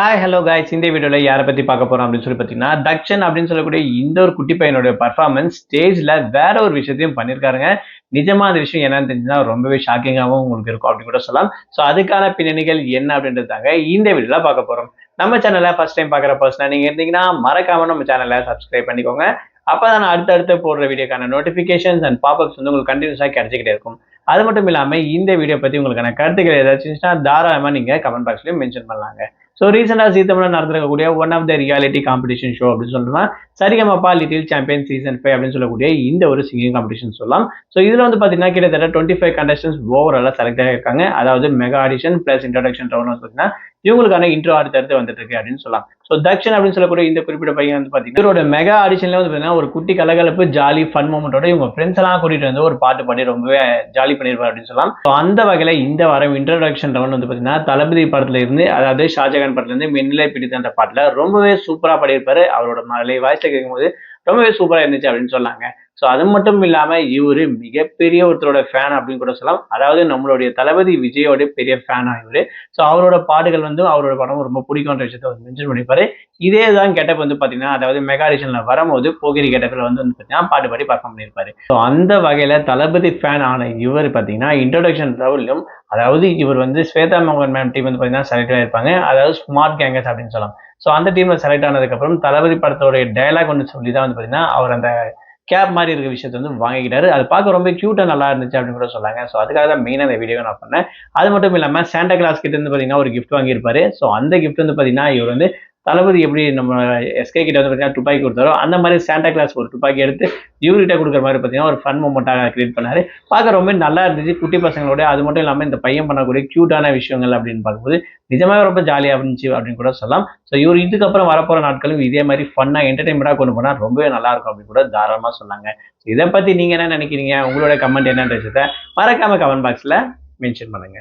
Hi hello guys, இந்த வீடியோவில் யாரை பற்றி பார்க்க போகிறோம் அப்படின்னு சொல்லி பார்த்தீங்கன்னா, தக்ஷன் அப்படின்னு சொல்லக்கூடிய இந்த ஒரு குட்டி பையனோட பர்ஃபார்மன்ஸ் ஸ்டேஜில் வேற ஒரு விஷயத்தையும் பண்ணியிருக்காருங்க. நிஜமாக அந்த விஷயம் என்னன்னு தெரிஞ்சுன்னா ரொம்பவே ஷாக்கிங்காகவும் உங்களுக்கு இருக்கும் அப்படின்னு கூட சொல்லலாம். ஸோ அதுக்கான பின்னணிகள் என்ன அப்படின்றது தாங்க இந்த வீடியோவில் பார்க்க போகிறோம். நம்ம சேனலை ஃபர்ஸ்ட் டைம் பார்க்குற பர்சனாக நீங்கள் இருந்தீங்கன்னா மறக்காம நம்ம சேனலை சப்ஸ்கிரைப் பண்ணிக்கோங்க. அப்போ தான் நான் அடுத்தடுத்து போடுற வீடியோக்கான நோட்டிஃபிகேஷன்ஸ் அண்ட் பாப்அப்ஸ் வந்து உங்களுக்கு கண்டினியூஸாக கிடைச்சிக்கிட்டே இருக்கும். அது மட்டும் இல்லாமல் இந்த வீடியோ பற்றி உங்களுக்கான கருத்துக்கள் ஏதாச்சும் இருந்துச்சுன்னா தாராளமாக நீங்கள் கமெண்ட் பாக்ஸ்லையும் மென்ஷன் பண்ணலாங்க. ஸோ ரீசெண்டாக ஜீ தமிழ்ல நடந்திருக்கக்கூடிய one of the reality competition show அப்படின்னு சொல்லலாம். சரிகமபா லிட்டில் சாம்பியன் சீசன் 5 அப்படின்னு சொல்லக்கூடிய இந்த ஒரு சிங்கிங் காம்படிஷன் சொல்லலாம். ஸோ இதில் வந்து பார்த்தீங்கன்னா கிட்டத்தட்ட 25 கண்டஸ்டன்ஸ் ஓவராலாக செலக்ட் ஆகியிருக்காங்க. அதாவது mega audition plus introduction round வந்து பார்த்தீங்கன்னா இவங்களுக்கான இன்ட்ரோ அடுத்தடுத்து வந்துட்டு இருக்கு அப்படின்னு சொல்லலாம். ஸோ தக்ஷன் அப்படின்னு சொல்லக்கூடிய இந்த குறிப்பிட்ட பையன் வந்து பார்த்தீங்கன்னா இவரோட மெகா ஆடிஷன்ல வந்து பார்த்தீங்கன்னா ஒரு குட்டி கலகலப்பு ஜாலி ஃபன் மூமெண்டோட இவங்க ஃப்ரெண்ட்ஸ் எல்லாம் கூட்டிட்டு வந்து ஒரு பாட்டு பாடி ரொம்பவே ஜாலி பண்ணிருப்பார் அப்படின்னு சொல்லலாம். ஸோ அந்த வகையில் இந்த வாரம் இன்ட்ரோடக்ஷன் ரவுண்ட் வந்து பார்த்தீங்கன்னா தளபதி படத்துல இருந்து, அதாவது ஷாஜகான் படத்துல இருந்து மென்னிலை பிடித்த பாட்டுல ரொம்பவே சூப்பரா பாடியிருப்பாரு. அவரோட மலை வாய்ஸ்ல கேட்கும்போது ரொம்பவே சூப்பரா இருந்துச்சு அப்படின்னு சொன்னாங்க. ஸோ அது மட்டும் இல்லாம இவரு மிகப்பெரிய ஒருத்தரோட ஃபேன் அப்படின்னு கூட சொல்லலாம். அதாவது நம்மளுடைய தளபதி விஜயோட பெரிய ஃபேனா இவரு. ஸோ அவரோட பாடுகள் வந்து அவரோட படம் ரொம்ப பிடிக்கும்ன்ற விஷயத்த மென்ஷன் பண்ணிப்பாரு. இதே தான் கெட்டப் வந்து பாத்தீங்கன்னா, அதாவது மெகா ஆடிஷன்ல வரும்போது போகிரி கெட்டப்ல வந்து பாத்தீங்கன்னா பாட்டு பாடி பர்ஃபார்ம் பண்ணியிருப்பாரு. ஸோ அந்த வகையில தளபதி ஃபேன் ஆன இவர் பாத்தீங்கன்னா இன்ட்ரோடக்ஷன் லெவலிலும், அதாவது இவர் வந்து ஸ்வேதா மோகன் மேம் டீம் வந்து பாத்தீங்கன்னா செலக்ட் ஆயிருப்பாங்க. அதாவது ஸ்மார்ட் கேங்கர்ஸ் அப்படின்னு சொல்லலாம். ஸோ அந்த டீம்ல செலக்ட் ஆனதுக்கு அப்புறம் தளபதி படத்தோட டைலாக் ஒன்று சொல்லி தான் வந்து பாத்தீங்கன்னா அவர் அந்த கேப் மாதிரி இருக்க விஷயத்தை வந்து வாங்கிக்கிட்டாரு. அது பார்க்க ரொம்ப கியூட்டா நல்லா இருந்துச்சு அப்படின்னு கூட சொன்னாங்க. ஸோ அதுக்காக தான் மெயினாக இந்த வீடியோ நான் பண்ணேன். அது மட்டும் இல்லாமல் சாண்டா கிளாஸ் கிட்ட இருந்து பார்த்தீங்கன்னா ஒரு கிஃப்ட் வாங்கியிருப்பாரு. ஸோ அந்த கிஃப்ட் வந்து பார்த்தீங்கன்னா இவர் வந்து தளபதி எப்படி நம்ம எஸ்கே கிட்ட வந்து பார்த்தீங்கன்னா துப்பாக்கி கொடுத்தாரோ அந்த மாதிரி சாண்டா கிளாஸ் ஒரு துப்பாக்கி எடுத்து இவர்கிட்ட கொடுக்குற மாதிரி பார்த்தீங்கன்னா ஒரு ஃபன் மூமெண்ட்டாக கிரியேட் பண்ணாரு. பார்க்க ரொம்ப நல்லா இருந்துச்சு குட்டி பசங்களோட. அது மட்டும் இல்லாமல் இந்த பையன் பண்ணக்கூடிய கியூட்டான விஷயங்கள் அப்படின்னு பார்க்கும்போது நிஜமாவே ரொம்ப ஜாலியாக இருந்துச்சு அப்படின்னு கூட சொல்லலாம். ஸோ இவர் இதுக்கப்புறம் வரப்போகிற நாட்களும் இதே மாதிரி ஃபன்னாக என்டர்டைன்மெண்ட்டாக கொண்டு போனால் ரொம்பவே நல்லா இருக்கும் அப்படின்னு கூட தாராளமாக சொன்னாங்க. இதை பற்றி நீங்கள் என்ன நினைக்கிறீங்க? உங்களோட கமெண்ட் என்னன்ற விஷயத்தை மறக்காம கமெண்ட் பாக்ஸில் மென்ஷன் பண்ணுங்க.